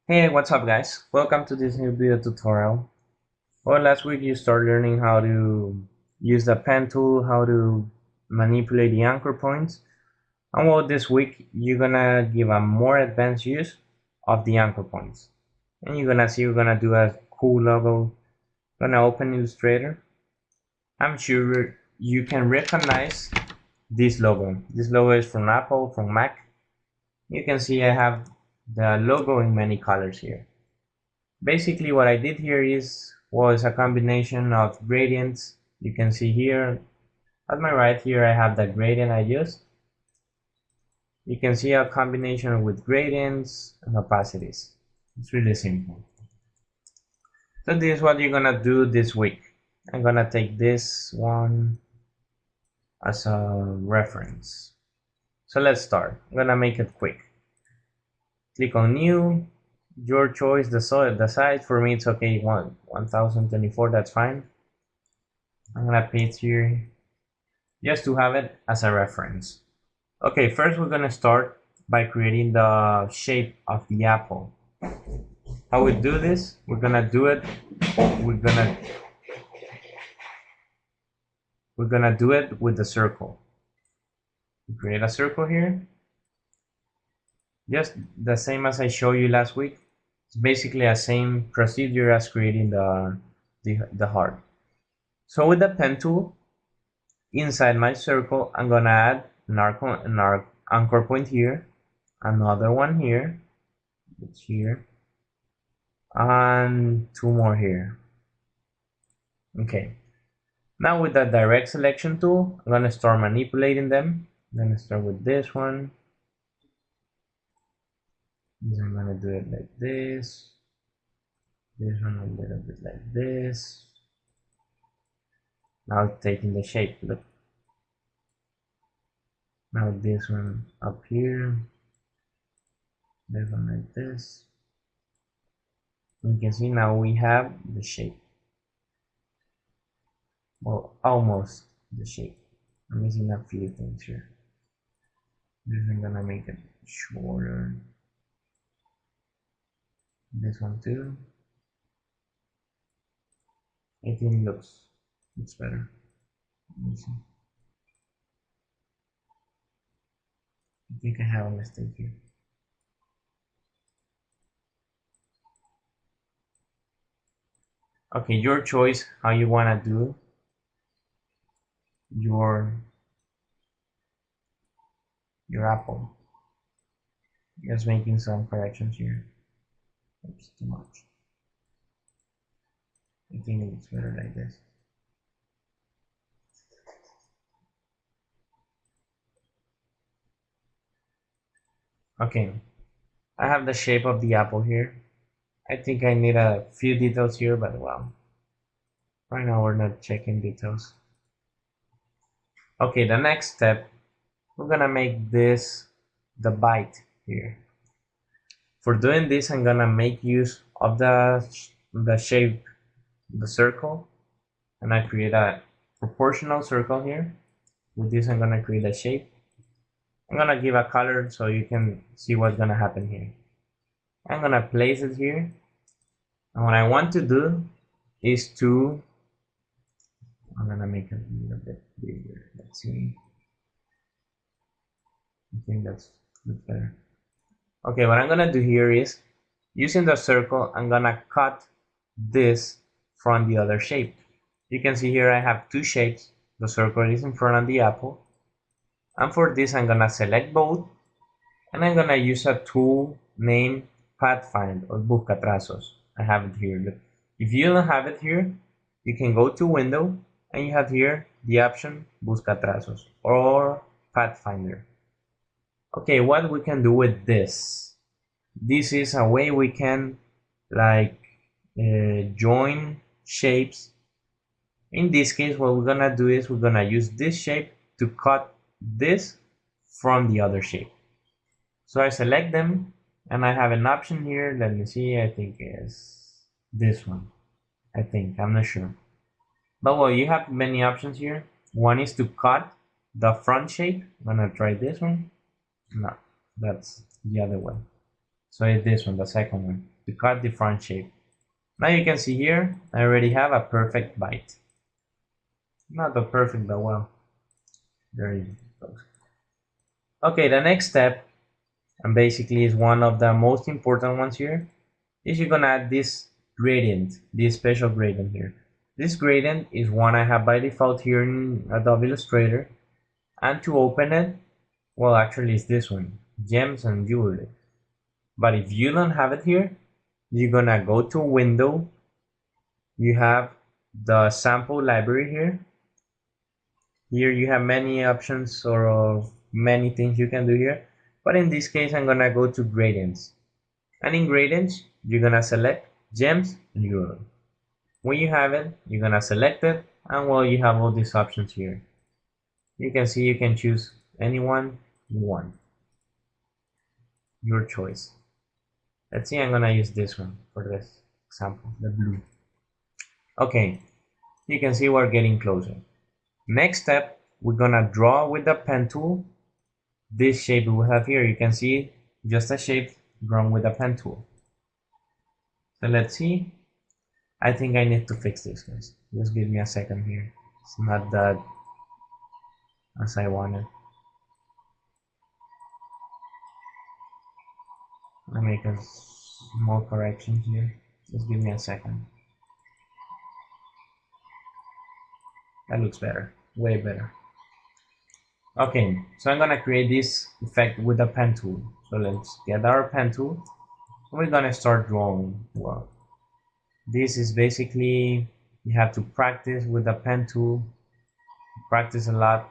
Hey, what's up guys? Welcome to this new video tutorial. Well, last week you started learning how to use the pen tool, how to manipulate the anchor points. And well, this week you're gonna give a more advanced use of the anchor points. And you're gonna see we're gonna do a cool logo. Gonna open Illustrator. I'm sure you can recognize this logo. This logo is from Apple, from Mac. You can see I have the logo in many colors here. Basically what I did here was a combination of gradients. You can see here at my right here I have the gradient I used. You can see a combination with gradients and opacities. It's really simple. So this is what you're gonna do this week. I'm gonna take this one as a reference. So let's start. I'm gonna make it quick. Click on new, your choice, the size. For me it's okay, 1024, that's fine. I'm gonna paste here just to have it as a reference. Okay, first we're gonna start by creating the shape of the apple. How we do this? We're gonna do it with the circle. Create a circle here, just the same as I showed you last week. It's basically the same procedure as creating the heart. So with the pen tool, inside my circle, I'm gonna add an anchor point here, another one here, it's here, and two more here. Okay, now with the direct selection tool, I'm gonna start manipulating them. I'm gonna start with this one. I'm gonna do it like this. This one a little bit like this. Now taking the shape, look. Now this one up here. This one like this. You can see now we have the shape. Well, almost the shape. I'm missing a few things here. This I'm gonna make it shorter. This one too. I think it looks better. Let me see. I think I have a mistake here. Okay, your choice how you wanna do your apple. Just making some corrections here. Oops, too much. I think it looks better like this. Okay, I have the shape of the apple here. I think I need a few details here, but well, right now we're not checking details. Okay, the next step, we're gonna make this the bite here. For doing this, I'm gonna make use of the shape, the circle, and I create a proportional circle here. With this, I'm gonna create a shape. I'm gonna give a color so you can see what's gonna happen here. I'm gonna place it here, and what I want to do is I'm gonna make it a little bit bigger. Let's see. I think that's better. Okay, what I'm gonna do here is, using the circle, I'm gonna cut this from the other shape. You can see here I have two shapes. The circle is in front of the apple. And for this, I'm gonna select both, and I'm gonna use a tool named Pathfind or Buscatrazos. I have it here. Look. If you don't have it here, you can go to Window, and you have here the option Buscatrazos or Pathfinder. Okay, what we can do with this? This is a way we can like join shapes. In this case, what we're gonna do is we're gonna use this shape to cut this from the other shape. So I select them, and I have an option here. Let me see. I think it's this one. I think, I'm not sure. But well, you have many options here. One is to cut the front shape. I'm gonna try this one. No, that's the other one. So it's this one, the second one, to cut the front shape. Now you can see here, I already have a perfect bite. Not the perfect, but well, very close. Okay, the next step, and basically is one of the most important ones here, is you're gonna add this gradient, this special gradient here. This gradient is one I have by default here in Adobe Illustrator, and to open it, well, actually it's this one, gems and jewelry. But if you don't have it here, you're gonna go to Window. You have the sample library here. Here you have many options or many things you can do here. But in this case, I'm gonna go to gradients. And in gradients, you're gonna select gems and jewelry. When you have it, you're gonna select it, and well, you have all these options here. You can see you can choose any one you want. Your choice. Let's see, I'm gonna use this one for this example, the blue. Okay, you can see we're getting closer. Next step, we're gonna draw with the pen tool this shape we have here. You can see just a shape drawn with a pen tool. So let's see. I think I need to fix this, guys. Just give me a second here. It's not that as I wanted. I'll make a small correction here. Just give me a second. That looks better, way better. Okay, so I'm gonna create this effect with the pen tool. So let's get our pen tool. We're gonna start drawing. Well, this is basically, you have to practice with the pen tool, practice a lot.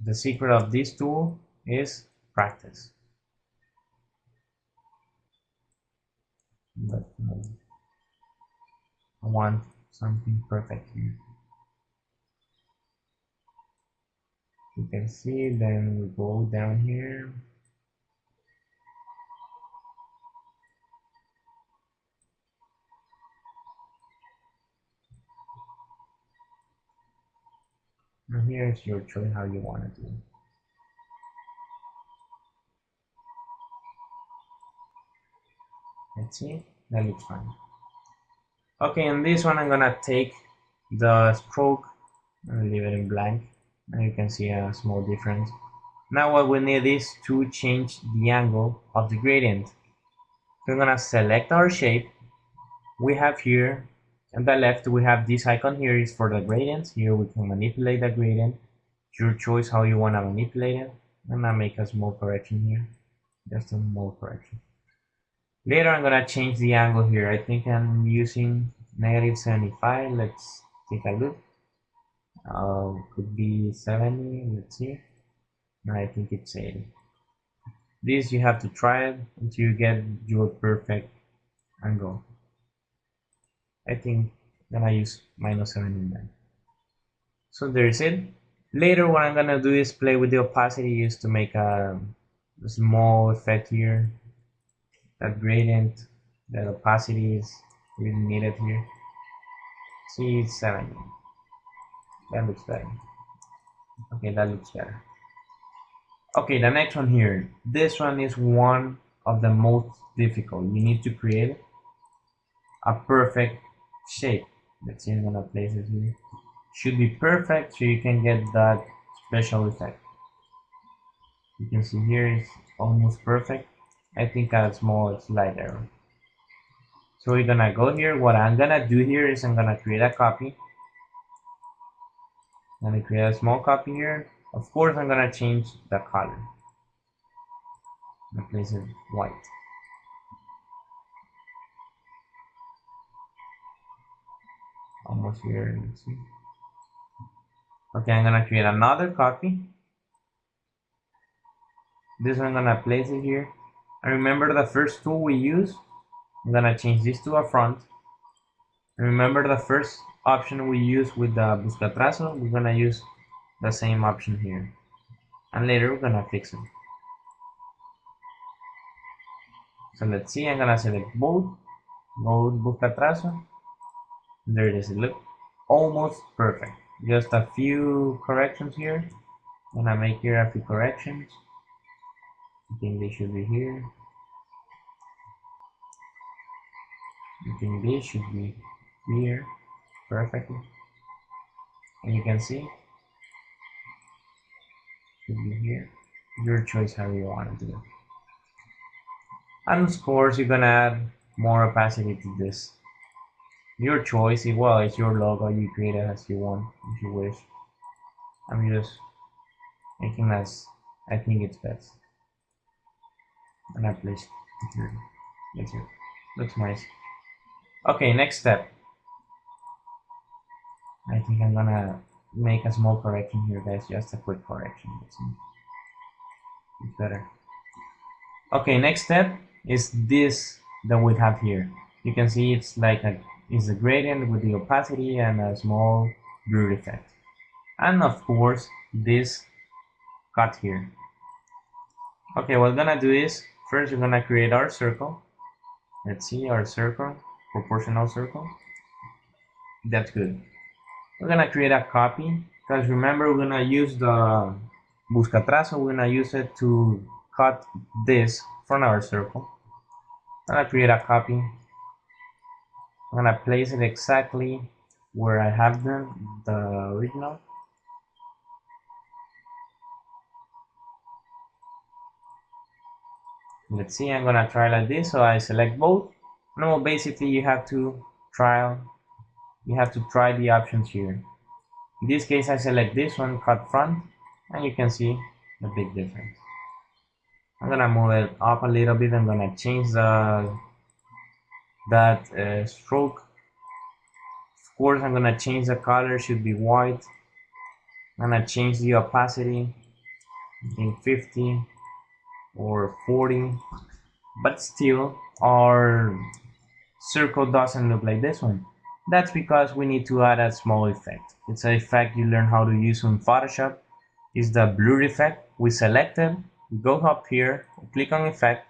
The secret of this tool is practice. But I want something perfect here. You can see, then we go down here. And here's your choice how you want to do it. Let's see, that looks fine. Okay, in this one I'm gonna take the stroke and leave it in blank, and you can see a small difference. Now what we need is to change the angle of the gradient. So we're gonna select our shape. We have here on the left, we have this icon here is for the gradients. Here we can manipulate the gradient. It's your choice how you want to manipulate it. I'm gonna make a small correction here, just a small correction. Later I'm gonna change the angle here. I think I'm using -75. Let's take a look. Could be 70. Let's see. No, I think it's 80. This you have to try it until you get your perfect angle. I think then I use -79. So there's it. Later what I'm gonna do is play with the opacity just to make a small effect here. That gradient, that opacity is really needed here. See, it's 70. That looks better. Okay, that looks better. Okay, the next one here. This one is one of the most difficult. You need to create a perfect shape. Let's see, I'm gonna place it here. Should be perfect so you can get that special effect. You can see here it's almost perfect. I think a small slight error. So we're gonna go here. What I'm gonna do here is I'm gonna create a copy. I'm gonna create a small copy here. Of course, I'm gonna change the color. I'm gonna place it white. Almost here. Let's see. Okay, I'm gonna create another copy. This one I'm gonna place it here. And remember the first tool we use. I'm gonna change this to a front. And remember the first option we use with the Buscatrazo. We're gonna use the same option here. And later we're gonna fix it. So let's see. I'm gonna select both. Go with Buscatrazo. There it is. Look, almost perfect. Just a few corrections here. I'm gonna make here a few corrections. I think they should be here. I think they should be here perfectly. And you can see should be here. Your choice how you want to do it. And of course you're gonna add more opacity to this. Your choice, well, it's your logo, you create it as you want, if you wish. I'm just making as I think it's best. And I place it here. It's here. Looks nice. Okay, next step. I think I'm gonna make a small correction here, guys. Just a quick correction. Let's see. It's better. Okay, next step is this that we have here. You can see it's like it's a gradient with the opacity and a small blur effect. And of course, this cut here. Okay, what we're gonna do is first we're gonna create our circle. Let's see our circle, proportional circle. That's good. We're gonna create a copy because remember we're gonna use the buscatrazo. We're gonna use it to cut this from our circle. I'm gonna create a copy. I'm gonna place it exactly where I have the original. Let's see, I'm gonna try like this. So I select both. No, basically you have to try the options here. In this case I select this one, cut front, and you can see the big difference. I'm gonna move it up a little bit. I'm gonna change that stroke. Of course I'm gonna change the color, should be white. I'm gonna change the opacity, I think 50 or 40, but still our circle doesn't look like this one. That's because we need to add a small effect. It's an effect you learn how to use in Photoshop. It's the blur effect. We select it, we go up here, click on effect,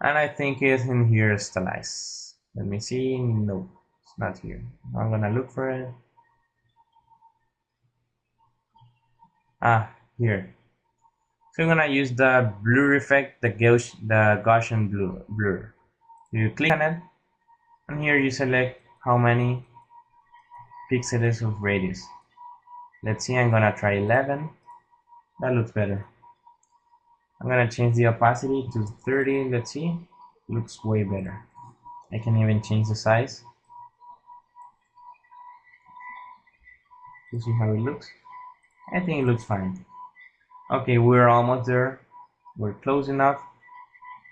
and I think it's in here stylize. Let me see. No, it's not here. I'm gonna look for it. Here. So we're gonna use the blur effect, the Gaussian blur. You click on it, and here you select how many pixels of radius. Let's see, I'm gonna try 11. That looks better. I'm gonna change the opacity to 30. Let's see, looks way better. I can even change the size to see how it looks. I think it looks fine. Okay, we're almost there. We're close enough.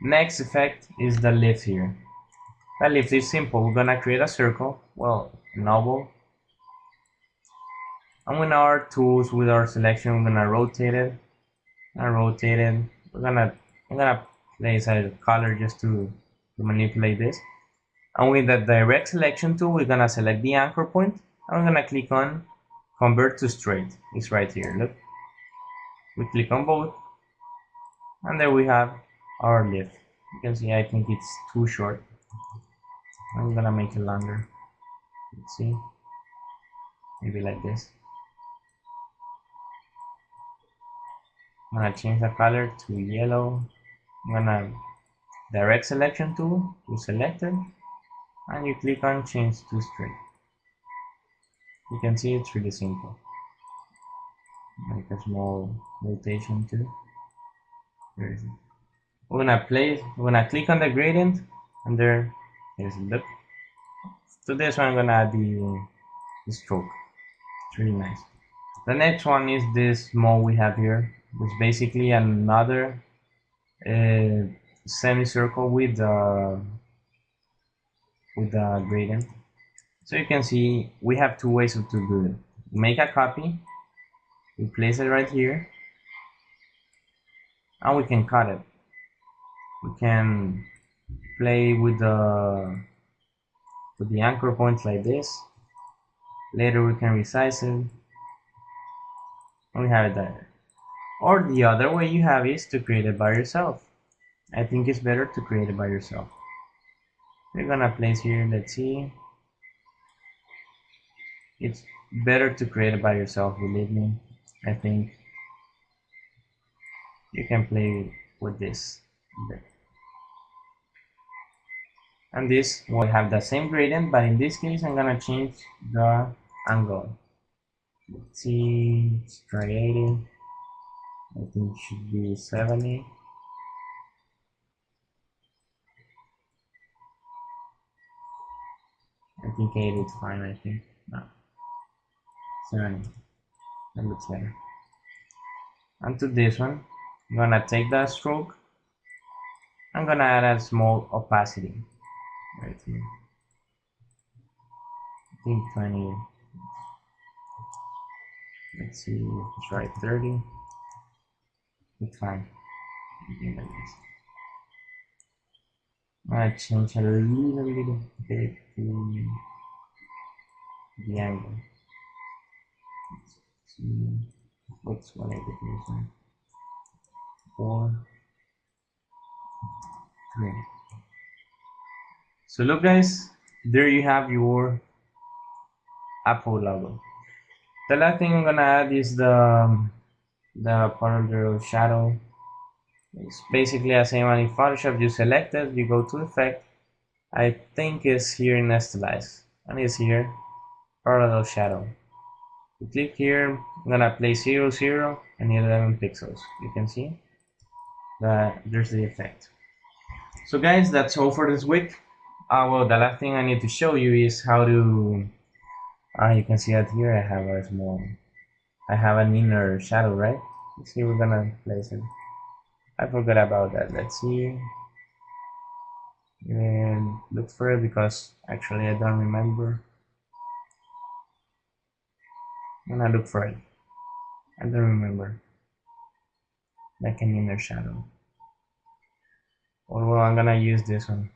Next effect is the lift here. The lift is simple. We're gonna create a circle, well, an oval. And with our tools, with our selection, we're gonna rotate it and rotate it. I'm gonna place a color just to manipulate this. And with the direct selection tool, we're gonna select the anchor point and we're gonna click on convert to straight. It's right here. Look, we click on both, and there we have our lift. You can see I think it's too short. I'm gonna make it longer. Let's see, maybe like this. I'm gonna change the color to yellow. I'm gonna direct selection tool to select it, and you click on change to straight. You can see it's really simple. Make a small rotation too. Where is it? We're gonna click on the gradient, and there's it. Look. To this one I'm gonna add the stroke. It's really nice. The next one is this mode we have here. It's basically another semicircle with the gradient. So you can see we have two ways to do it. Make a copy, we place it right here, and we can cut it. We can play with the anchor points like this. Later we can resize it, and we have it there. Or the other way you have is to create it by yourself. I think it's better to create it by yourself. We're gonna place here, let's see. It's better to create it by yourself, believe me. I think you can play with this. And this will have the same gradient, but in this case I'm gonna change the angle. Let's see, let's try 80. I think it should be 70. I think 80 is fine, I think. No. 70. That looks better. And to this one, I'm gonna take the stroke. I'm gonna add a small opacity right here. I think 20. Let's see, let's try 30. It's fine. Like this. I'm gonna change a little bit to the angle. Let's see. What's what I did here? 4, 3. So look, guys, there you have your Apple logo. The last thing I'm gonna add is the part of the shadow. It's basically the same one in Photoshop. You select it, you go to effect. I think it's here in stylize, and it's here parallel shadow. You click here. I'm gonna place 0, 0 and 11 pixels. You can see that there's the effect. So guys, that's all for this week. Well, the last thing I need to show you is how to you can see that here I have an inner shadow, right? Let's see, we're gonna place it. I forgot about that. Let's see and look for it, because actually I don't remember. I'm gonna look for it. I don't remember, like an inner shadow. Or well, I'm gonna use this one.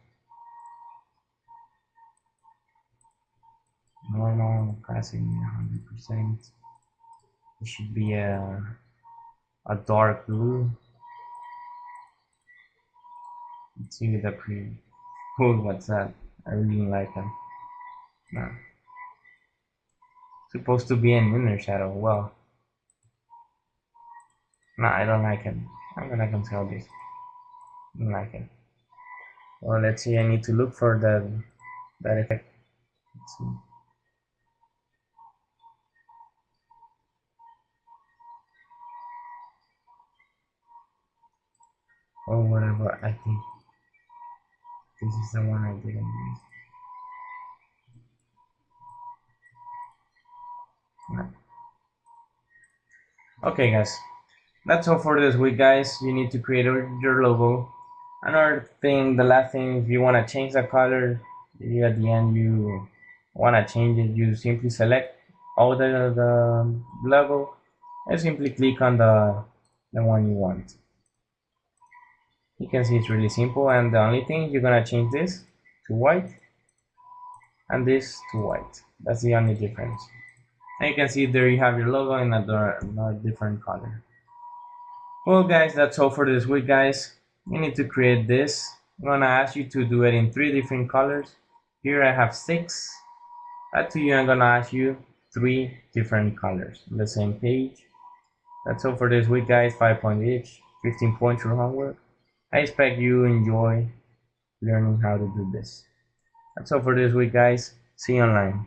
Normal, classic, 100%. It should be a dark blue. Let's see the preview. Oh, what's that? I really like them. No. Supposed to be an inner shadow. Well, no, I don't like it. I'm gonna cancel this. I don't like it. Well, let's see. I need to look for that effect. Let's see. Or whatever. I think this is the one I didn't use. No. Okay, guys. That's all for this week, guys. You need to create your logo. Another thing, the last thing, if you want to change the color, you at the end you want to change it, you simply select all the logo and simply click on the one you want. You can see it's really simple, and the only thing, you're gonna change this to white and this to white. That's the only difference. And you can see there you have your logo in another different color. Well, guys, that's all for this week, guys. You need to create this. I'm gonna ask you to do it in 3 different colors. Here I have 6. Back to you, I'm gonna ask you 3 different colors on the same page. That's all for this week, guys. 5 points each, 15 points for homework. I expect you enjoy learning how to do this. That's all for this week, guys. See you online.